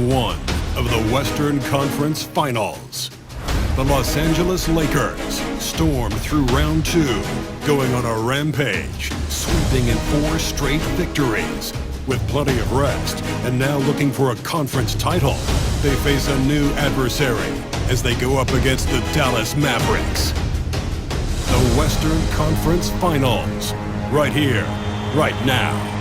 Game 1 of the Western Conference Finals. The Los Angeles Lakers storm through round 2, going on a rampage, sweeping in 4 straight victories. With plenty of rest and now looking for a conference title, they face a new adversary as they go up against the Dallas Mavericks. The Western Conference Finals, right here, right now.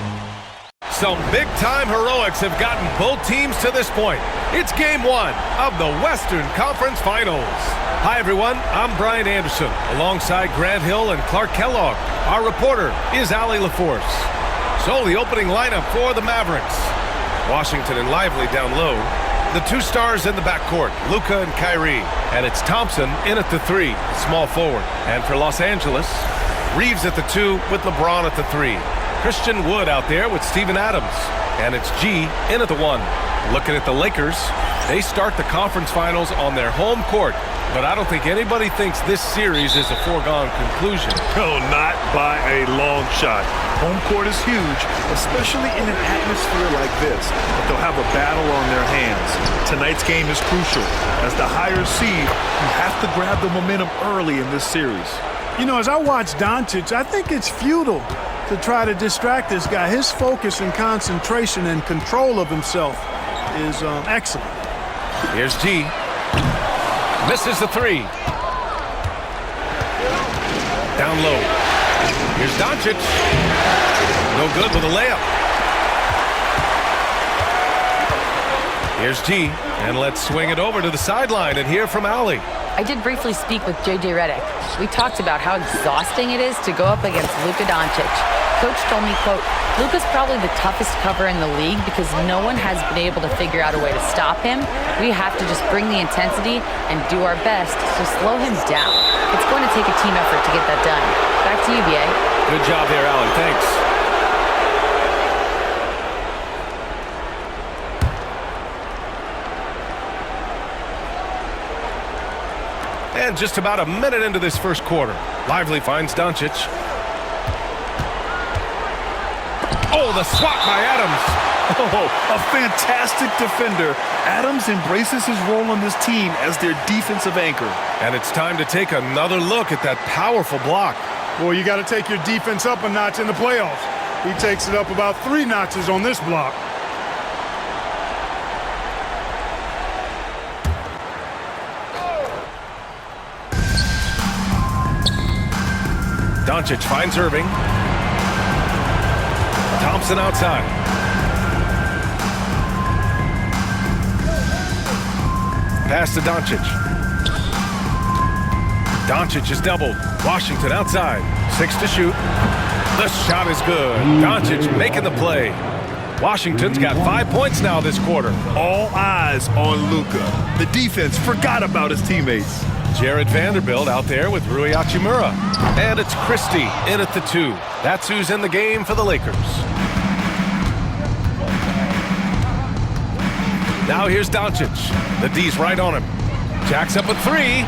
Some big-time heroics have gotten both teams to this point. It's Game 1 of the Western Conference Finals. Hi, everyone. I'm Brian Anderson, alongside Grant Hill and Clark Kellogg. Our reporter is Allie LaForce. So, the opening lineup for the Mavericks. Washington and Lively down low. The 2 stars in the backcourt, Luka and Kyrie. And it's Thompson in at the 3, small forward. And for Los Angeles, Reeves at the 2 with LeBron at the 3. Christian Wood out there with Steven Adams. And it's G in at the 1. Looking at the Lakers, they start the conference finals on their home court. But I don't think anybody thinks this series is a foregone conclusion. No, not by a long shot. Home court is huge, especially in an atmosphere like this. But they'll have a battle on their hands. Tonight's game is crucial. As the higher seed, you have to grab the momentum early in this series. You know, as I watch Doncic, I think it's futile to try to distract this guy. His focus and concentration and control of himself is excellent. Here's G. Misses the 3. Down low. Here's Doncic. No good with a layup. Here's G. And let's swing it over to the sideline and hear from Allie. I did briefly speak with J.J. Redick. We talked about how exhausting it is to go up against Luka Doncic. Coach told me, quote, Luka's probably the toughest cover in the league because no one has been able to figure out a way to stop him. We have to just bring the intensity and do our best to slow him down. It's going to take a team effort to get that done. Back to you, B.A. Good job there, Allie. Thanks. And just about a minute into this first quarter, Lively finds Doncic. Oh, the swat by Adams. Oh, a fantastic defender. Adams embraces his role on this team as their defensive anchor. And it's time to take another look at that powerful block. Well, you got to take your defense up a notch in the playoffs. He takes it up about 3 notches on this block. Doncic finds Irving. Thompson outside. Pass to Doncic. Doncic is doubled. Washington outside. 6 to shoot. The shot is good. Doncic making the play. Washington's got 5 points now this quarter. All eyes on Luka. The defense forgot about his teammates. Jared Vanderbilt out there with Rui Hachimura. And it's Christie in at the 2. That's who's in the game for the Lakers. Now here's Doncic. The D's right on him. Jacks up a 3.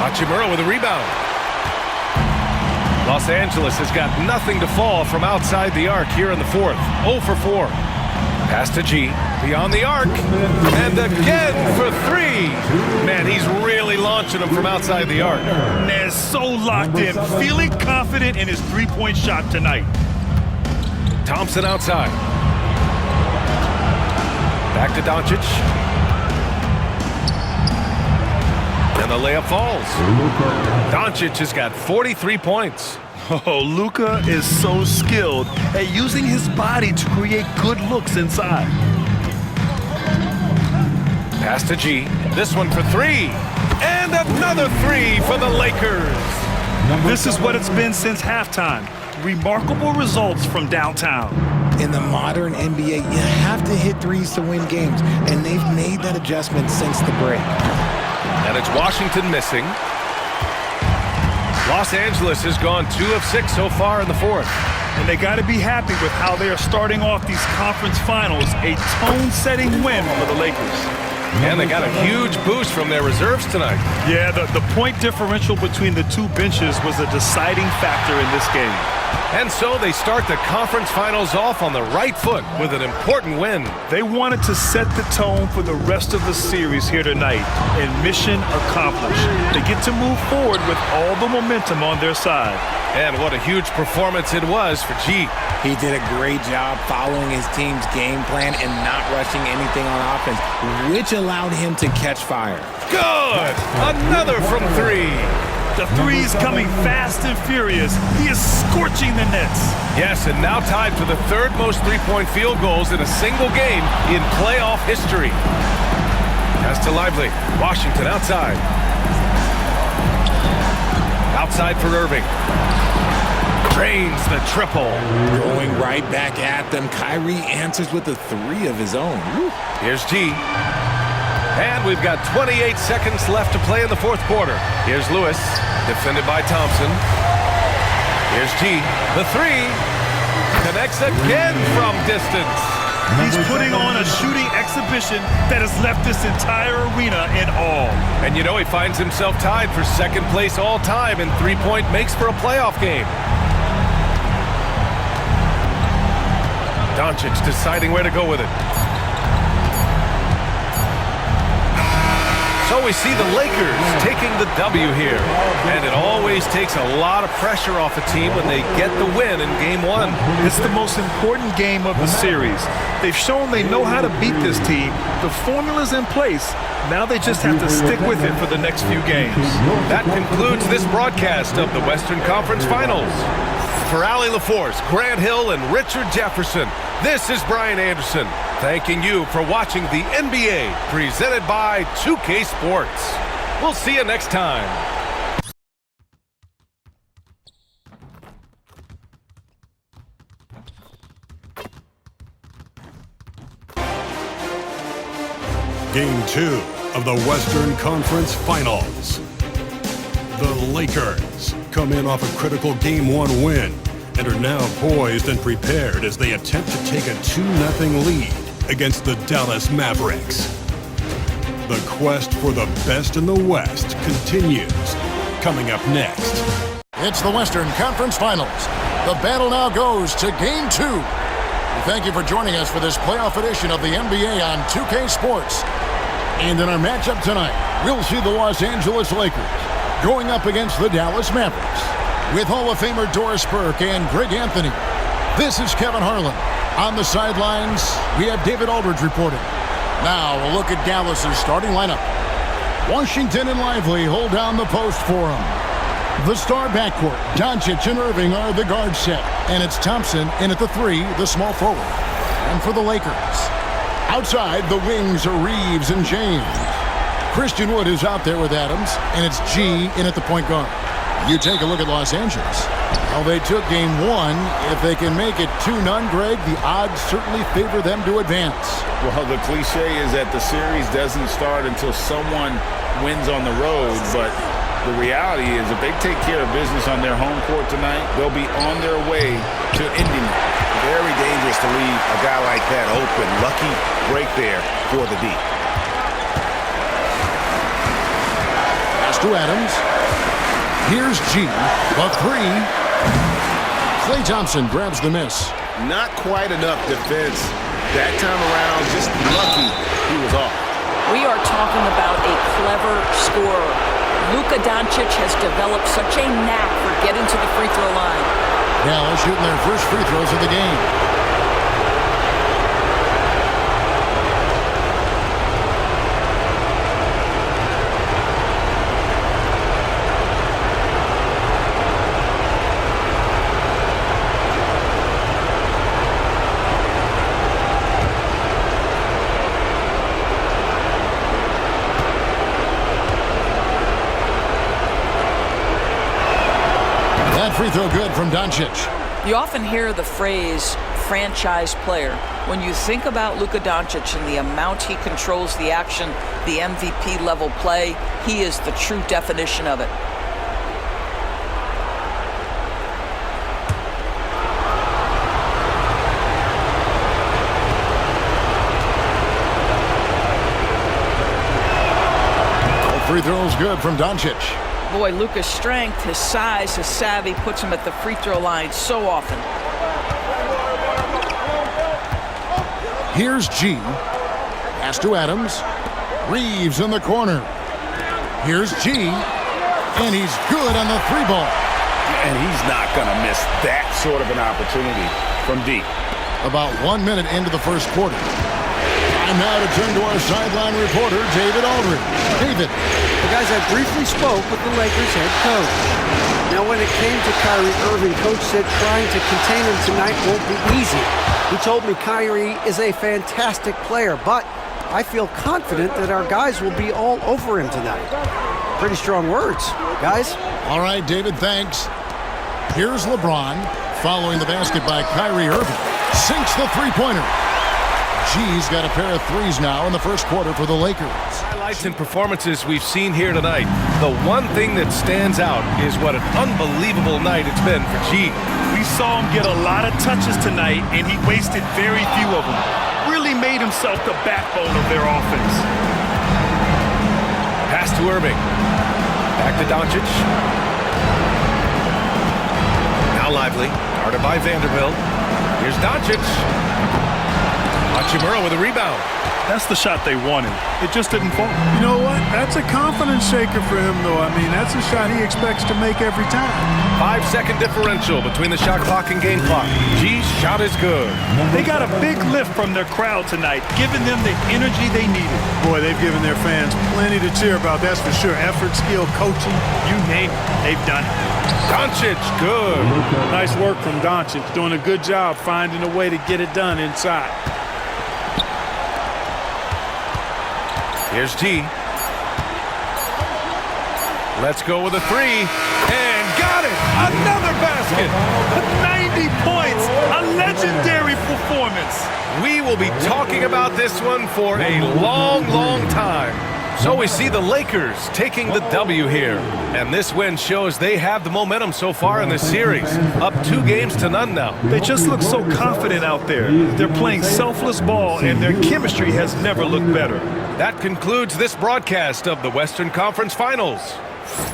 Hachimura with a rebound. Los Angeles has got nothing to fall from outside the arc here in the 4th. 0 for 4. Pass to G. Beyond the arc. And again for 3. Man, he's really launching him from outside the arc. Man, so locked in. Feeling confident in his 3-point shot tonight. Thompson outside. Back to Doncic. And the layup falls. Doncic has got 43 points. Oh, Luka is so skilled at using his body to create good looks inside. Pass to G. This one for 3. And another 3 for the Lakers. This is what it's been since halftime. Remarkable results from downtown. In the modern NBA, you have to hit threes to win games, and they've made that adjustment since the break. And it's Washington missing. Los Angeles has gone 2 of 6 so far in the 4th. And they got to be happy with how they are starting off these conference finals. A tone-setting win for the Lakers. And they got a huge boost from their reserves tonight. Yeah, the point differential between the two benches was a deciding factor in this game. And so they start the conference finals off on the right foot with an important win. They wanted to set the tone for the rest of the series here tonight, and mission accomplished. They get to move forward with all the momentum on their side. And what a huge performance it was for G. He did a great job following his team's game plan and not rushing anything on offense, which allowed him to catch fire. Good! Another from three. The three's coming fast and furious. He is scorching the nets. Yes, and now tied for the third most three-point field goals in a single game in playoff history. Pass to Lively. Washington outside. Outside for Irving. Drains the triple. Going right back at them. Kyrie answers with a three of his own. Woo. Here's G. And we've got 28 seconds left to play in the fourth quarter. Here's Lewis, defended by Thompson. Here's G. The three. Connects again from distance. He's putting on a shooting exhibition that has left this entire arena in awe. And you know he finds himself tied for second place all time in three-point makes for a playoff game. Doncic deciding where to go with it. So we see the Lakers taking the W here. And it always takes a lot of pressure off a team when they get the win in Game 1. It's the most important game of the series. They've shown they know how to beat this team. The formula's in place. Now they just have to stick with it for the next few games. That concludes this broadcast of the Western Conference Finals. For Allie LaForce, Grant Hill, and Richard Jefferson, this is Brian Anderson, thanking you for watching the NBA presented by 2K Sports. We'll see you next time. Game 2 of the Western Conference Finals. The Lakers come in off a critical Game 1 win and are now poised and prepared as they attempt to take a 2-0 lead against the Dallas Mavericks. The quest for the best in the West continues. Coming up next. It's the Western Conference Finals. The battle now goes to Game 2. Thank you for joining us for this playoff edition of the NBA on 2K Sports. And in our matchup tonight, we'll see the Los Angeles Lakers going up against the Dallas Mavericks. With Hall of Famer Doris Burke and Greg Anthony, this is Kevin Harlan. On the sidelines, we have David Aldridge reporting. Now a look at Dallas's starting lineup. Washington and Lively hold down the post for him. The star backcourt, Doncic and Irving, are the guard set. And it's Thompson in at the three, the small forward. And for the Lakers, outside the wings are Reeves and James. Christian Wood is out there with Adams, and it's G in at the point guard. You take a look at Los Angeles. Well, they took Game 1. If they can make it 2-0, Greg, the odds certainly favor them to advance. Well, the cliche is that the series doesn't start until someone wins on the road, but the reality is if they take care of business on their home court tonight, they'll be on their way to ending it. Very dangerous to leave a guy like that open. Lucky break there for the D. Pass to Adams. Here's G, the three. Klay Thompson grabs the miss. Not quite enough defense that time around. Just lucky he was off. We are talking about a clever scorer. Luka Doncic has developed such a knack for getting to the free throw line. Dallas shooting their first free throws of the game. Free throw good from Doncic. You often hear the phrase franchise player. When you think about Luka Doncic and the amount he controls the action, the MVP level play, he is the true definition of it. free throw is good from Doncic. Boy, Luka's strength, his size, his savvy puts him at the free throw line so often. Here's G. Pass to Adams. Reeves in the corner. Here's G. And he's good on the three ball. And he's not going to miss that sort of an opportunity from deep. About 1 minute into the first quarter. Time now to turn to our sideline reporter, David Aldridge. David. The guys, I briefly spoke with the Lakers head coach. Now, when it came to Kyrie Irving, coach said trying to contain him tonight won't be easy. He told me Kyrie is a fantastic player, but I feel confident that our guys will be all over him tonight. Pretty strong words, guys. All right, David, thanks. Here's LeBron following the basket by Kyrie Irving. Sinks the three-pointer. G's got a pair of threes now in the first quarter for the Lakers. Highlights and performances we've seen here tonight. The one thing that stands out is what an unbelievable night it's been for G. We saw him get a lot of touches tonight, and he wasted very few of them. Really made himself the backbone of their offense. Pass to Irving. Back to Doncic. Now Lively. Guarded by Vanderbilt. Here's Doncic. Hachimura with a rebound. That's the shot they wanted. It just didn't fall. You know what? That's a confidence shaker for him, though. I mean, that's a shot he expects to make every time. 5-second differential between the shot clock and game clock. G's shot is good. They got a big lift from their crowd tonight, giving them the energy they needed. Boy, they've given their fans plenty to cheer about, that's for sure. Effort, skill, coaching, you name it, they've done it. Doncic, good. Nice work from Doncic, doing a good job finding a way to get it done inside. Here's G. Let's go with a three. And got it! Another basket! 90 points! A legendary performance! We will be talking about this one for a long, long time. So we see the Lakers taking the W here. And this win shows they have the momentum so far in this series. Up 2-0 now. They just look so confident out there. They're playing selfless ball, and their chemistry has never looked better. That concludes this broadcast of the Western Conference Finals.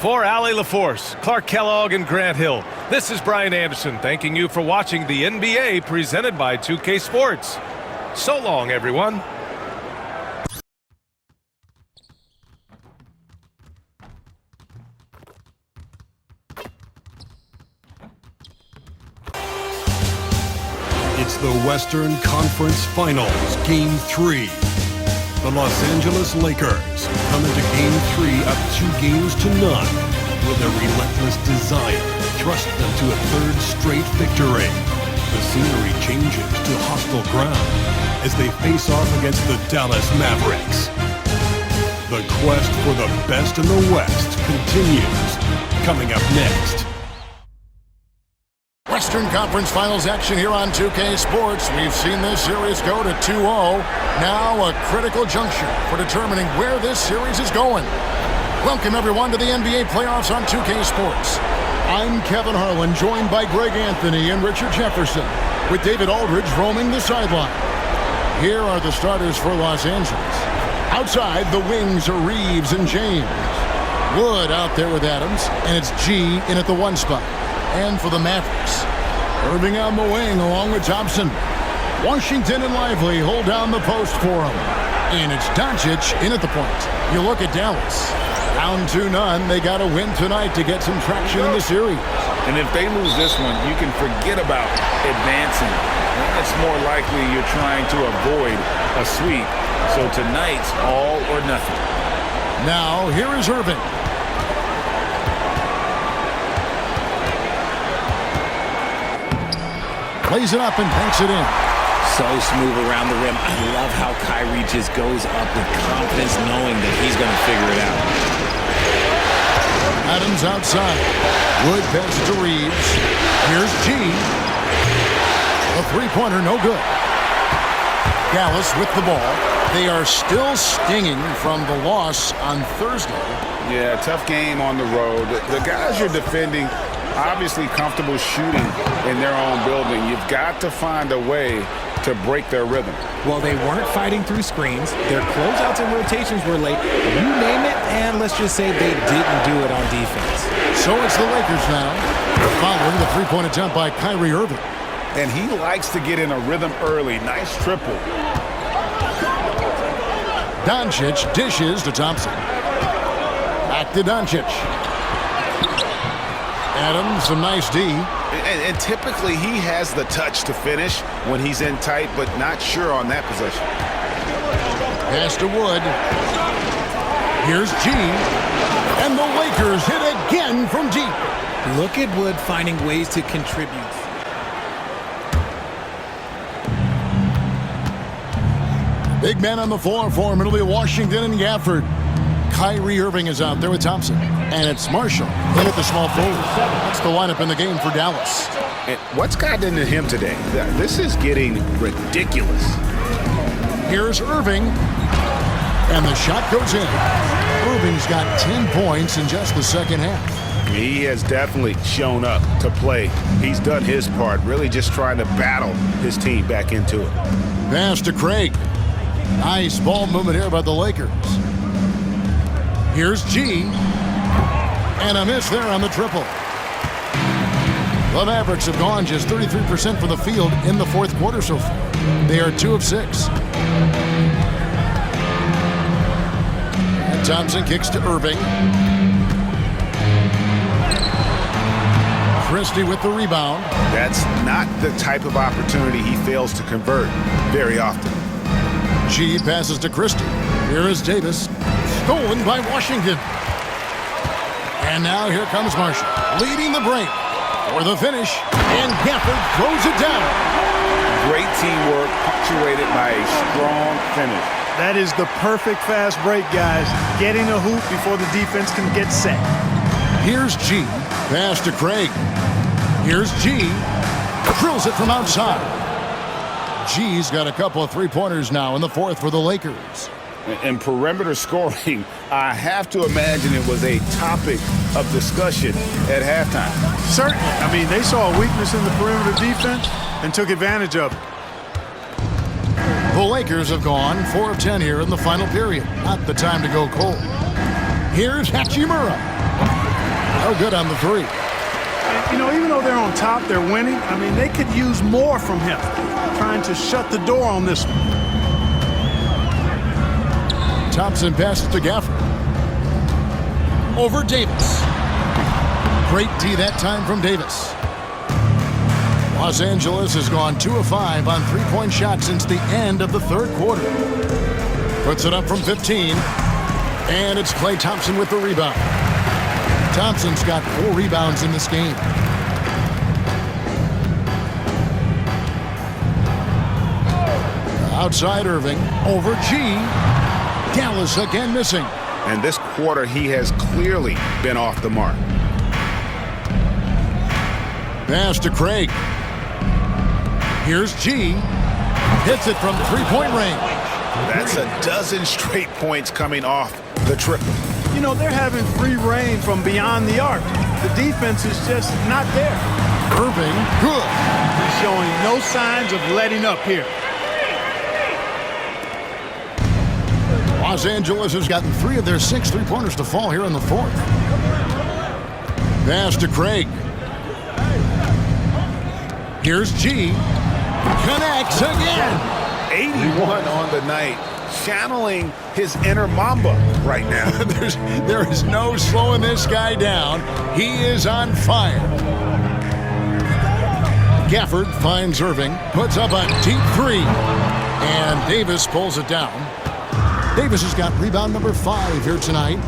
For Allie LaForce, Clark Kellogg, and Grant Hill, this is Brian Anderson thanking you for watching the NBA presented by 2K Sports. So long, everyone. It's the Western Conference Finals, Game 3. The Los Angeles Lakers come into Game 3 up 2-0 with a relentless desire thrust them to a third straight victory. The scenery changes to hostile ground as they face off against the Dallas Mavericks. The quest for the best in the West continues. Coming up next. Western Conference Finals action here on 2K Sports. We've seen this series go to 2-0. Now a critical juncture for determining where this series is going. Welcome everyone to the NBA playoffs on 2K Sports. I'm Kevin Harlan, joined by Greg Anthony and Richard Jefferson, with David Aldridge roaming the sideline. Here are the starters for Los Angeles. Outside, the wings are Reeves and James. Wood out there with Adams, and it's G in at the 1 spot. And for the Mavericks, Irving on the wing along with Thompson. Washington and Lively hold down the post for him. And it's Doncic in at the point. You look at Dallas. Down 2-0. They got to win tonight to get some traction in the series. And if they lose this one, you can forget about advancing. It's more likely you're trying to avoid a sweep. So tonight's all or nothing. Now, here is Irving. Plays it up and banks it in. So smooth around the rim. I love how Kyrie just goes up with confidence knowing that he's going to figure it out. Adams outside. Wood passes to Reeves. Here's G. A three-pointer, no good. Dallas with the ball. They are still stinging from the loss on Thursday. Yeah, tough game on the road. The guys you're defending, obviously comfortable shooting in their own building. You've got to find a way to break their rhythm. Well, they weren't fighting through screens. Their closeouts and rotations were late. You name it, and let's just say they didn't do it on defense. So it's the Lakers now. Following the three-point attempt by Kyrie Irving. And he likes to get in a rhythm early. Nice triple. Doncic dishes to Thompson. Back to Doncic. Adams, a nice D. And typically he has the touch to finish when he's in tight, but not sure on that possession. Pass to Wood. Here's G. And the Lakers hit again from deep. Look at Wood finding ways to contribute. Big man on the floor for him. It'll be Washington and Gafford. Kyrie Irving is out there with Thompson. And it's Marshall in at the small forward. That's the lineup in the game for Dallas. And what's gotten into him today? This is getting ridiculous. Here's Irving. And the shot goes in. Irving's got 10 points in just the second half. He has definitely shown up to play. He's done his part, really just trying to battle his team back into it. Pass to Craig. Nice ball movement here by the Lakers. Here's G. And a miss there on the triple. The Mavericks have gone just 33% from the field in the fourth quarter so far. They are 2 of 6. And Thompson kicks to Irving. Christie with the rebound. That's not the type of opportunity he fails to convert very often. G passes to Christie. Here is Davis. Stolen by Washington. And now here comes Marshall, leading the break for the finish. And Gafford throws it down. Great teamwork, punctuated by a strong finish. That is the perfect fast break, guys. Getting a hoop before the defense can get set. Here's G. Pass to Craig. Here's G. Drills it from outside. G's got a couple of three-pointers now in the fourth for the Lakers. And perimeter scoring, I have to imagine it was a topic of discussion at halftime. Certainly. I mean, they saw a weakness in the perimeter defense and took advantage of it. The Lakers have gone 4 of 10 here in the final period. Not the time to go cold. Here's Hachimura. No good on the three. You know, even though they're on top, they're winning. I mean, they could use more from him. Trying to shut the door on this one. Thompson passes to Gafford. Over Davis. Great D that time from Davis. Los Angeles has gone 2 of 5 on three-point shots since the end of the third quarter. Puts it up from 15. And it's Klay Thompson with the rebound. Thompson's got 4 rebounds in this game. Outside Irving. Over G. Dallas again missing. And this quarter, he has clearly been off the mark. Pass to Craig. Here's G. Hits it from three-point range. That's a dozen straight points coming off the triple. You know, they're having free reign from beyond the arc. The defense is just not there. Irving, good. He's showing no signs of letting up here. Los Angeles has gotten 3 of their 6 three-pointers to fall here in the fourth. Pass to Craig. Here's G. Connects again. 81 on the night. Channeling his inner Mamba right now. There is no slowing this guy down. He is on fire. Gafford finds Irving. Puts up a deep 3. And Davis pulls it down. Davis has got rebound number 5 here tonight.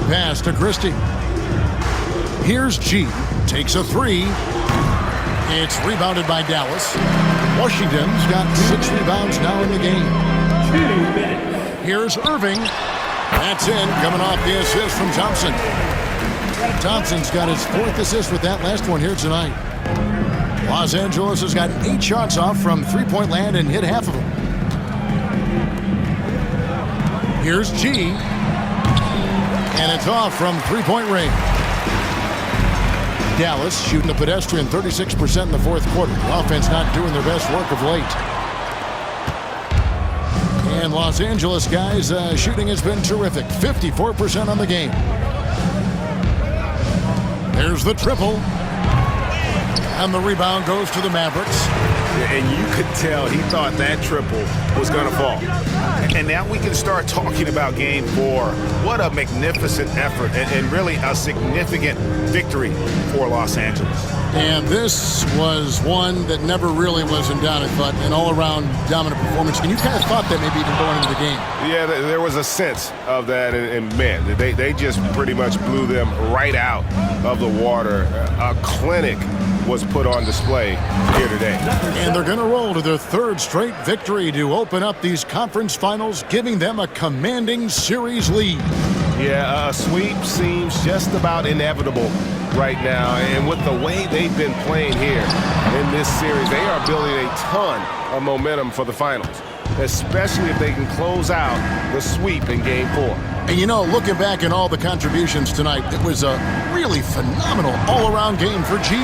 Pass to Christie. Here's G. Takes a 3. It's rebounded by Dallas. Washington's got 6 rebounds now in the game. 2 minutes. Here's Irving. That's in, coming off the assist from Thompson. Thompson's got his 4th assist with that last one here tonight. Los Angeles has got 8 shots off from three-point land and hit half of them. Here's G. And it's off from three-point range. Dallas shooting a pedestrian 36% in the fourth quarter. The offense not doing their best work of late. And Los Angeles, guys, shooting has been terrific. 54% on the game. There's the triple. And the rebound goes to the Mavericks. And you could tell he thought that triple was going to fall. And now we can start talking about game 4. What a magnificent effort and really a significant victory for Los Angeles. And this was one that never really was in doubt, but an all-around dominant performance. And you kind of thought that maybe even going into the game. Yeah, there was a sense of that. And man, they just pretty much blew them right out of the water. A clinic was put on display here today. And they're going to roll to their third straight victory to open up these conference finals, giving them a commanding series lead. Yeah, a sweep seems just about inevitable right now. And with the way they've been playing here in this series, they are building a ton of momentum for the finals, especially if they can close out the sweep in game 4. And you know, looking back at all the contributions tonight, it was a really phenomenal all-around game for G.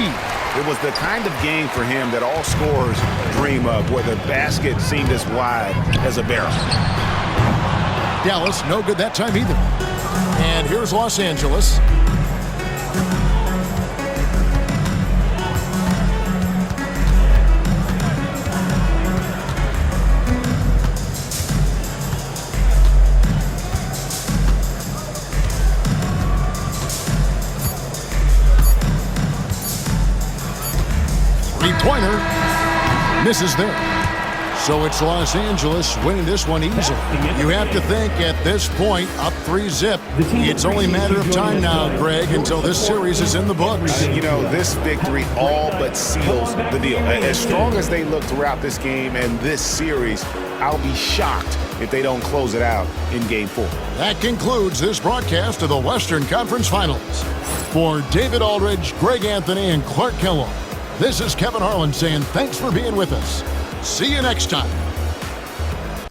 It was the kind of game for him that all scorers dream of, where the basket seemed as wide as a barrel. Dallas, no good that time either. And here's Los Angeles. Three-pointer misses there. So it's Los Angeles winning this one easily. You have to think at this point, up 3-zip. It's only a matter of time now, Greg, until this series is in the books. You know, this victory all but seals the deal. As strong as they look throughout this game and this series, I'll be shocked if they don't close it out in game 4. That concludes this broadcast of the Western Conference Finals. For David Aldridge, Greg Anthony, and Clark Kellogg, this is Kevin Harlan saying thanks for being with us. See you next time.